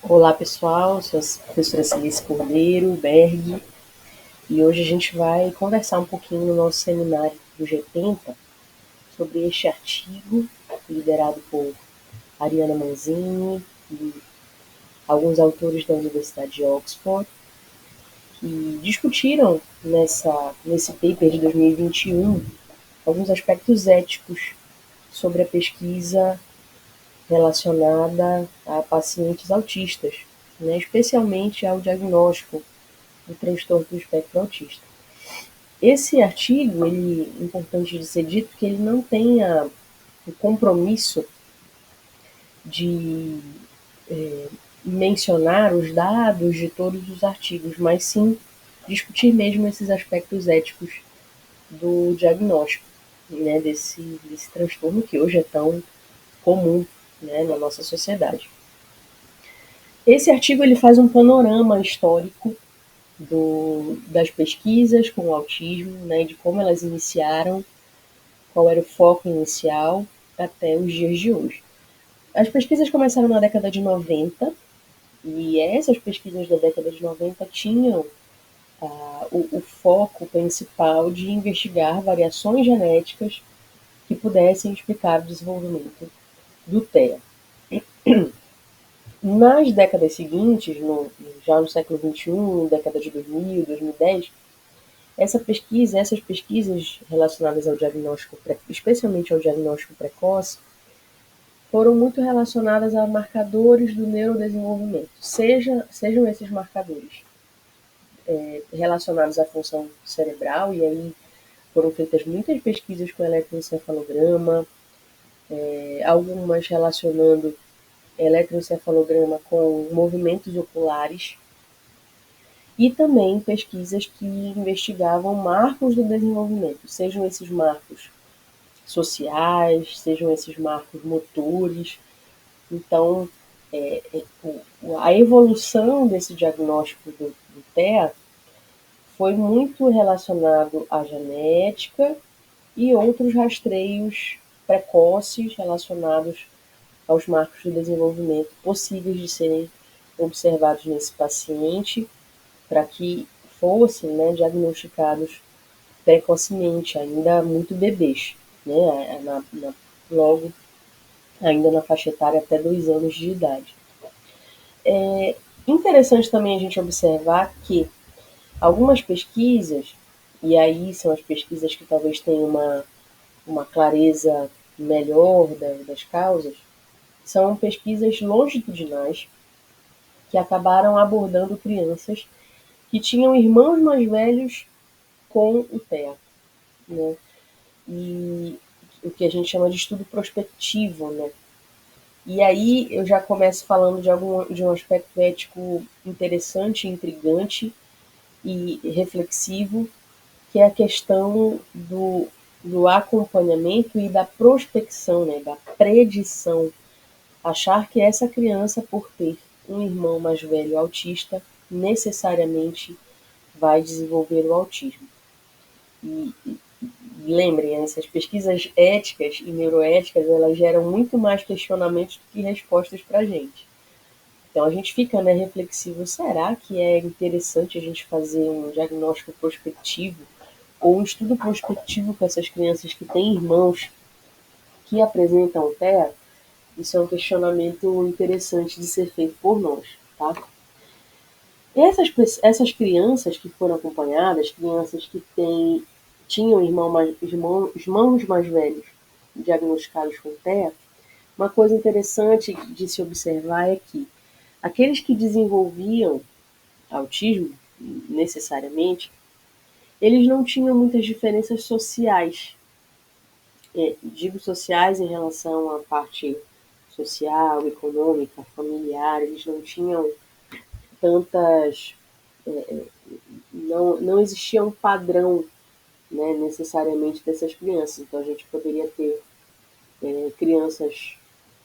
Olá pessoal, sou a professora Celice Cordeiro, Berg, e hoje a gente vai conversar um pouquinho no nosso seminário do G80 sobre este artigo liderado por Ariana Manzini e alguns autores da Universidade de Oxford, que discutiram nesse paper de 2021 alguns aspectos éticos sobre a pesquisa relacionada a pacientes autistas, né, especialmente ao diagnóstico do transtorno do espectro autista. Esse artigo, é importante de ser dito que ele não tem o compromisso de mencionar os dados de todos os artigos, mas sim discutir mesmo esses aspectos éticos do diagnóstico, né, desse transtorno que hoje é tão comum, né, na nossa sociedade. Esse artigo ele faz um panorama histórico das pesquisas com o autismo, né, de como elas iniciaram, qual era o foco inicial até os dias de hoje. As pesquisas começaram na década de 90 e essas pesquisas da década de 90 tinham o foco principal de investigar variações genéticas que pudessem explicar o desenvolvimento do TEA. Nas décadas seguintes, já no século XXI, década de 2000, 2010, essas pesquisas relacionadas ao diagnóstico, especialmente ao diagnóstico precoce, foram muito relacionadas a marcadores do neurodesenvolvimento, sejam esses marcadores relacionados à função cerebral, e aí foram feitas muitas pesquisas com eletroencefalograma, algumas relacionando eletroencefalograma com movimentos oculares, e também pesquisas que investigavam marcos do desenvolvimento, sejam esses marcos sociais, sejam esses marcos motores. Então, a evolução desse diagnóstico do TEA foi muito relacionado à genética e outros rastreios precoces relacionados aos marcos do desenvolvimento possíveis de serem observados nesse paciente para que fossem, né, diagnosticados precocemente, ainda muito bebês, né, logo ainda na faixa etária até 2 anos de idade. É interessante também a gente observar que algumas pesquisas, e aí são as pesquisas que talvez tenham uma clareza melhor das causas, são pesquisas longitudinais que acabaram abordando crianças que tinham irmãos mais velhos com o TEA, né? E o que a gente chama de estudo prospectivo, né? E aí eu já começo falando de um aspecto ético interessante, intrigante e reflexivo, que é a questão do acompanhamento e da prospecção, né, da predição. Achar que essa criança, por ter um irmão mais velho autista, necessariamente vai desenvolver o autismo. E lembrem, essas pesquisas éticas e neuroéticas, elas geram muito mais questionamentos do que respostas para a gente. Então a gente fica, né, reflexivo, será que é interessante a gente fazer um diagnóstico prospectivo ou um estudo prospectivo com essas crianças que têm irmãos que apresentam TEA? Isso é um questionamento interessante de ser feito por nós, tá? Essas crianças que foram acompanhadas, crianças que tinham irmãos mais velhos diagnosticados com TEA, uma coisa interessante de se observar é que aqueles que desenvolviam autismo, necessariamente, eles não tinham muitas diferenças sociais. Digo sociais em relação à parte social, econômica, familiar, eles não tinham tantas. Não existia um padrão, né, necessariamente dessas crianças. Então a gente poderia ter crianças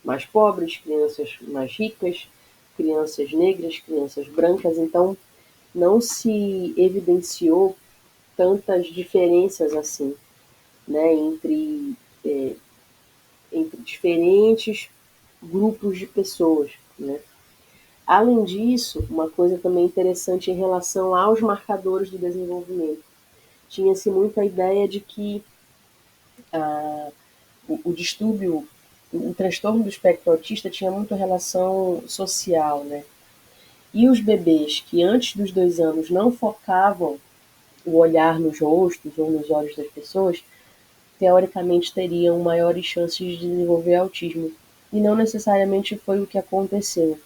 mais pobres, crianças mais ricas, crianças negras, crianças brancas. Então não se evidenciou tantas diferenças assim, né, entre diferentes grupos de pessoas, né? Além disso, uma coisa também interessante em relação aos marcadores do desenvolvimento. Tinha-se muito a ideia de que o distúrbio, o transtorno do espectro autista tinha muito relação social, né? E os bebês que antes dos 2 anos não focavam o olhar nos rostos ou nos olhos das pessoas, teoricamente teriam maiores chances de desenvolver autismo. E não necessariamente foi o que aconteceu.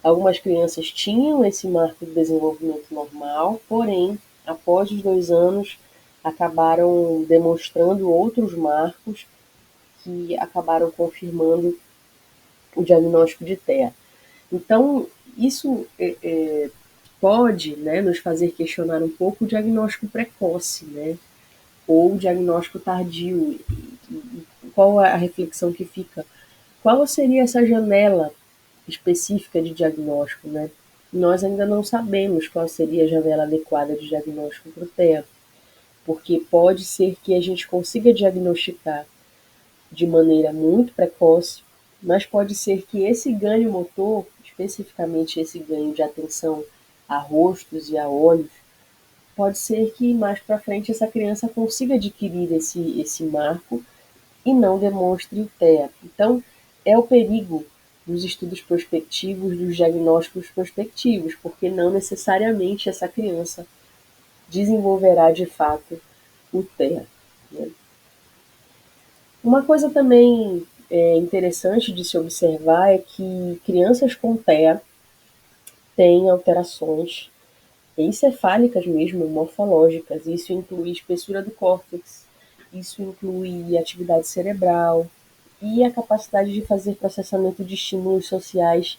Algumas crianças tinham esse marco de desenvolvimento normal, porém, após os 2 anos, acabaram demonstrando outros marcos que acabaram confirmando o diagnóstico de TEA. Então, isso pode, né, nos fazer questionar um pouco o diagnóstico precoce, né, ou o diagnóstico tardio. Qual a reflexão que fica? Qual seria essa janela específica de diagnóstico, né? Nós ainda não sabemos qual seria a janela adequada de diagnóstico para o TEA, porque pode ser que a gente consiga diagnosticar de maneira muito precoce, mas pode ser que esse ganho motor, especificamente esse ganho de atenção a rostos e a olhos, pode ser que mais para frente essa criança consiga adquirir esse marco e não demonstre TEA. Então, é o perigo dos estudos prospectivos, dos diagnósticos prospectivos, porque não necessariamente essa criança desenvolverá de fato o TEA. Né? Uma coisa também interessante de se observar é que crianças com TEA têm alterações encefálicas mesmo, morfológicas. Isso inclui espessura do córtex, isso inclui atividade cerebral e a capacidade de fazer processamento de estímulos sociais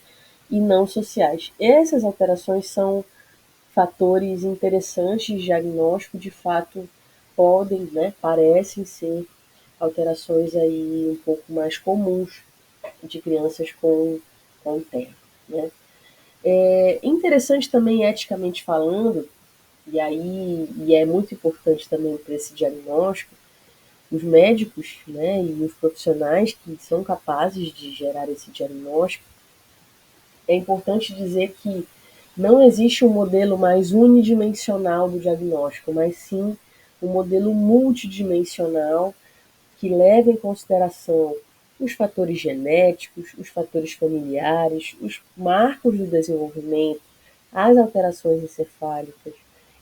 e não sociais. Essas alterações são fatores interessantes de diagnóstico, de fato podem, né, parecem ser alterações aí um pouco mais comuns de crianças com TEA. Né? É interessante também, eticamente falando, e é muito importante também para esse diagnóstico, os médicos, né, e os profissionais que são capazes de gerar esse diagnóstico, é importante dizer que não existe um modelo mais unidimensional do diagnóstico, mas sim um modelo multidimensional que leva em consideração os fatores genéticos, os fatores familiares, os marcos do desenvolvimento, as alterações encefálicas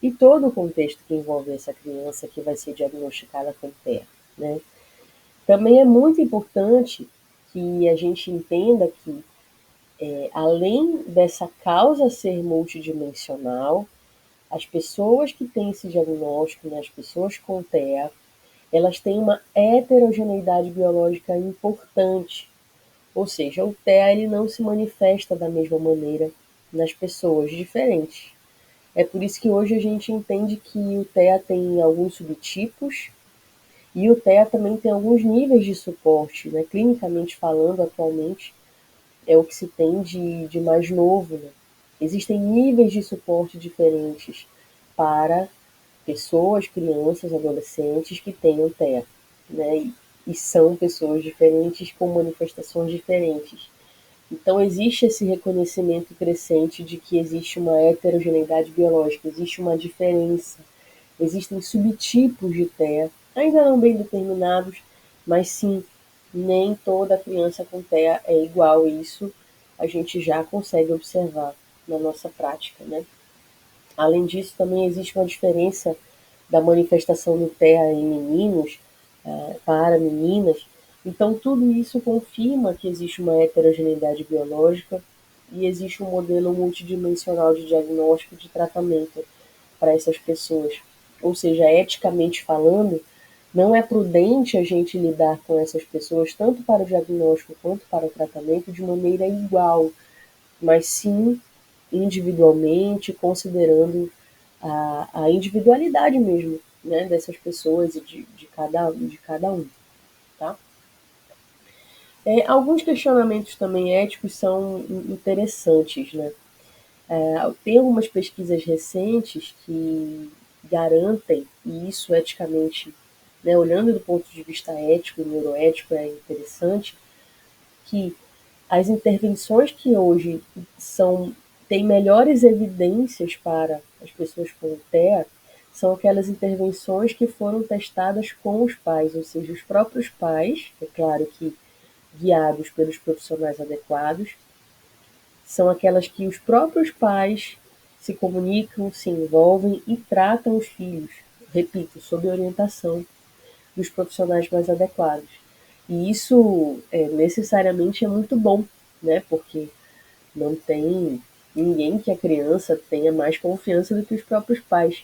e todo o contexto que envolve essa criança que vai ser diagnosticada com TEA. Né? Também é muito importante que a gente entenda que, além dessa causa ser multidimensional, as pessoas que têm esse diagnóstico, né, as pessoas com TEA, elas têm uma heterogeneidade biológica importante. Ou seja, o TEA ele não se manifesta da mesma maneira nas pessoas diferentes. É por isso que hoje a gente entende que o TEA tem alguns subtipos e o TEA também tem alguns níveis de suporte, né? Clinicamente falando, atualmente, é o que se tem de mais novo. Né? Existem níveis de suporte diferentes para pessoas, crianças, adolescentes que tenham TEA, né? E são pessoas diferentes com manifestações diferentes. Então existe esse reconhecimento crescente de que existe uma heterogeneidade biológica, existe uma diferença, existem subtipos de TEA, ainda não bem determinados, mas sim, nem toda criança com TEA é igual, e isso a gente já consegue observar na nossa prática, né? Além disso, também existe uma diferença da manifestação do TEA em meninos para meninas. Então, tudo isso confirma que existe uma heterogeneidade biológica e existe um modelo multidimensional de diagnóstico e de tratamento para essas pessoas. Ou seja, eticamente falando, não é prudente a gente lidar com essas pessoas, tanto para o diagnóstico quanto para o tratamento, de maneira igual, mas sim individualmente, considerando a individualidade mesmo, né, dessas pessoas e de cada um. Tá? Alguns questionamentos também éticos são interessantes. Né? Tem algumas pesquisas recentes que garantem, e isso eticamente, né, olhando do ponto de vista ético e neuroético, é interessante, que As intervenções que hoje têm melhores evidências para as pessoas com TEA são aquelas intervenções que foram testadas com os pais, ou seja, os próprios pais, é claro que guiados pelos profissionais adequados, são aquelas que os próprios pais se comunicam, se envolvem e tratam os filhos, repito, sob orientação dos profissionais mais adequados. E isso necessariamente é muito bom, né? Porque não tem ninguém que a criança tenha mais confiança do que os próprios pais.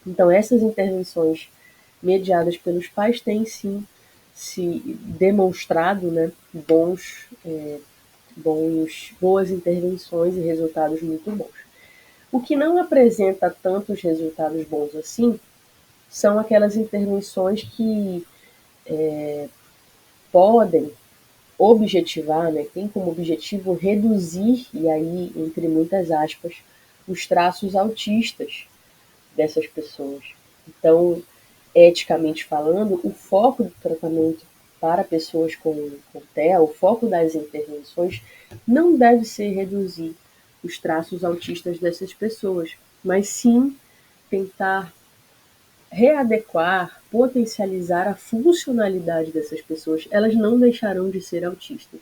Então, essas intervenções mediadas pelos pais têm sim se demonstrado, né, boas intervenções e resultados muito bons. O que não apresenta tantos resultados bons assim são aquelas intervenções que podem objetivar, né, tem como objetivo reduzir, e aí entre muitas aspas, os traços autistas dessas pessoas. Então, eticamente falando, o foco do tratamento para pessoas com TEA, o foco das intervenções não deve ser reduzir os traços autistas dessas pessoas, mas sim tentar readequar, potencializar a funcionalidade dessas pessoas. Elas não deixarão de ser autistas.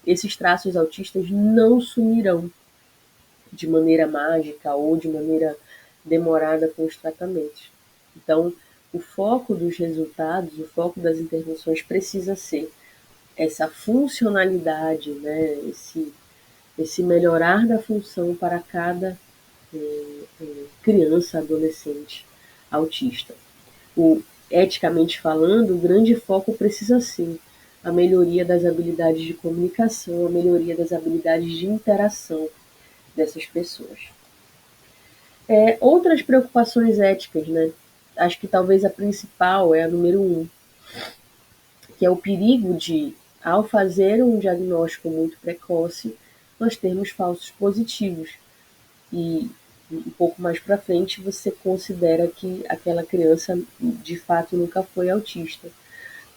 Esses traços autistas não sumirão de maneira mágica ou de maneira demorada com os tratamentos. Então, o foco dos resultados, o foco das intervenções precisa ser essa funcionalidade, né? esse melhorar da função para cada criança, adolescente autista. Eticamente falando, o grande foco precisa ser a melhoria das habilidades de comunicação, a melhoria das habilidades de interação dessas pessoas. Outras preocupações éticas, né? Acho que talvez a principal é a número 1, que é o perigo de, ao fazer um diagnóstico muito precoce, nós termos falsos positivos. E um pouco mais para frente você considera que aquela criança de fato nunca foi autista.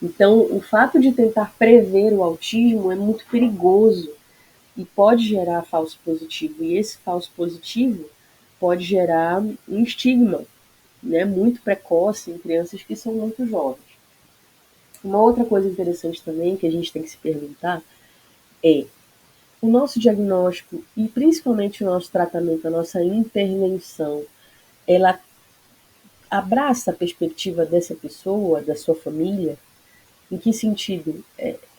Então, o fato de tentar prever o autismo é muito perigoso e pode gerar falso positivo. E esse falso positivo pode gerar um estigma, né, muito precoce em crianças que são muito jovens. Uma outra coisa interessante também que a gente tem que se perguntar é o nosso diagnóstico e principalmente o nosso tratamento, a nossa intervenção, ela abraça a perspectiva dessa pessoa, da sua família? Em que sentido?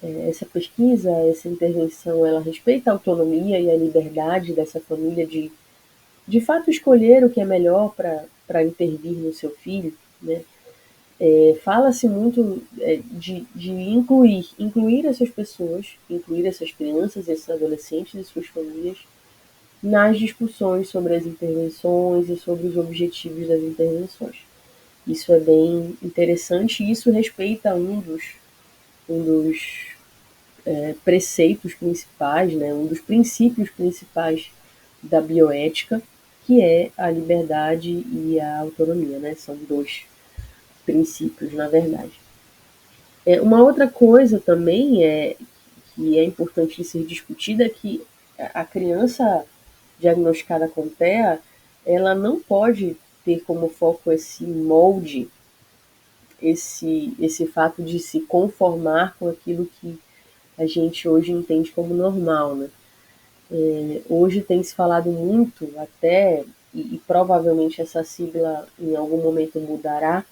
Essa pesquisa, essa intervenção, ela respeita a autonomia e a liberdade dessa família de fato escolher o que é melhor para intervir no seu filho, né? Fala-se muito de incluir essas pessoas, incluir essas crianças, esses adolescentes e suas famílias nas discussões sobre as intervenções e sobre os objetivos das intervenções. Isso é bem interessante e isso respeita um dos preceitos principais, né, um dos princípios principais da bioética, que é a liberdade e a autonomia, né? São dois princípios, na verdade. Uma outra coisa também que é importante ser discutida é que a criança diagnosticada com TEA, ela não pode ter como foco esse molde, esse fato de se conformar com aquilo que a gente hoje entende como normal, né? Hoje tem se falado muito até, e provavelmente essa sigla em algum momento mudará,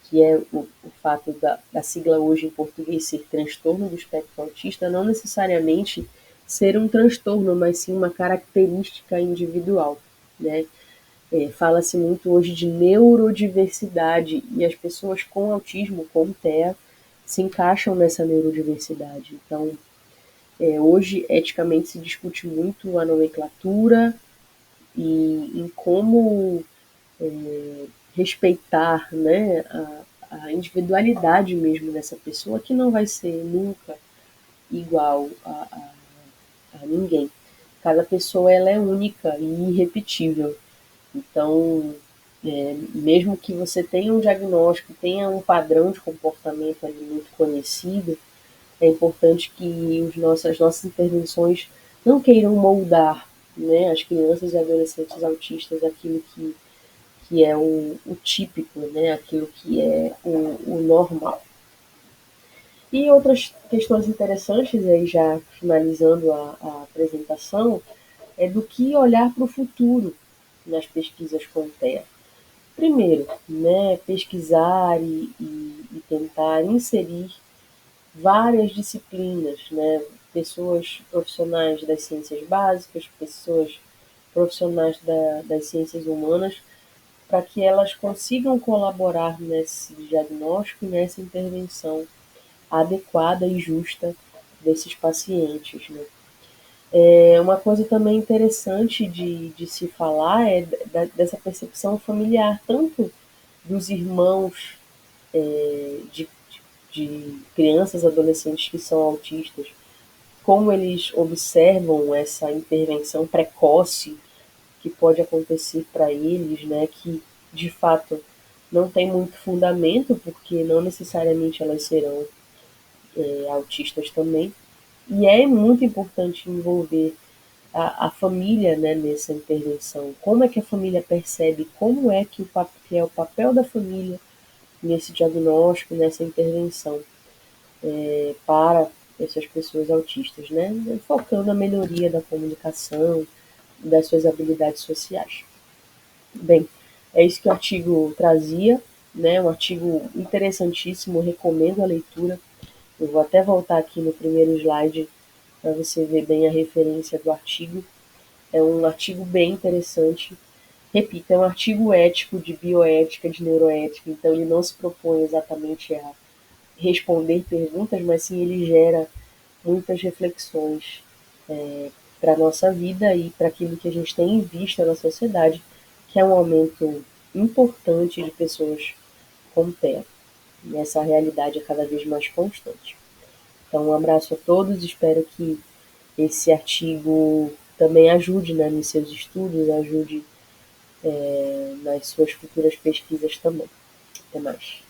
que é o fato da sigla hoje em português ser transtorno do espectro autista, não necessariamente ser um transtorno, mas sim uma característica individual, né? Fala-se muito hoje de neurodiversidade e as pessoas com autismo, com TEA, se encaixam nessa neurodiversidade. Então, hoje, eticamente, se discute muito a nomenclatura e em como respeitar, né, a individualidade mesmo dessa pessoa, que não vai ser nunca igual a ninguém. Cada pessoa ela é única e irrepetível. Então, mesmo que você tenha um diagnóstico, tenha um padrão de comportamento ali muito conhecido, é importante que as nossas intervenções não queiram moldar, né, as crianças e adolescentes autistas aquilo que é o típico, né, aquilo que é o normal. E outras questões interessantes, aí já finalizando a apresentação, é do que olhar para o futuro nas pesquisas com TEA. Primeiro, né, pesquisar e tentar inserir várias disciplinas, né, pessoas profissionais das ciências básicas, pessoas profissionais das ciências humanas, para que elas consigam colaborar nesse diagnóstico e nessa intervenção adequada e justa desses pacientes. Né? Uma coisa também interessante de se falar é dessa percepção familiar, tanto dos irmãos de crianças, adolescentes que são autistas, como eles observam essa intervenção precoce que pode acontecer para eles, né, que de fato não tem muito fundamento, porque não necessariamente elas serão autistas também. E é muito importante envolver a família, né, nessa intervenção. Como é que a família percebe, como é que é o papel da família nesse diagnóstico, nessa intervenção para essas pessoas autistas, né? Focando na melhoria da comunicação, das suas habilidades sociais. Bem, é isso que o artigo trazia, né? Um artigo interessantíssimo, recomendo a leitura. Eu vou até voltar aqui no primeiro slide para você ver bem a referência do artigo. É um artigo bem interessante. Repito, é um artigo ético de bioética, de neuroética, então ele não se propõe exatamente a responder perguntas, mas sim ele gera muitas reflexões para a nossa vida e para aquilo que a gente tem em vista na sociedade, que é um aumento importante de pessoas com TEA. E essa realidade é cada vez mais constante. Então, um abraço a todos, espero que esse artigo também ajude, né, nos seus estudos, ajude nas suas futuras pesquisas também. Até mais.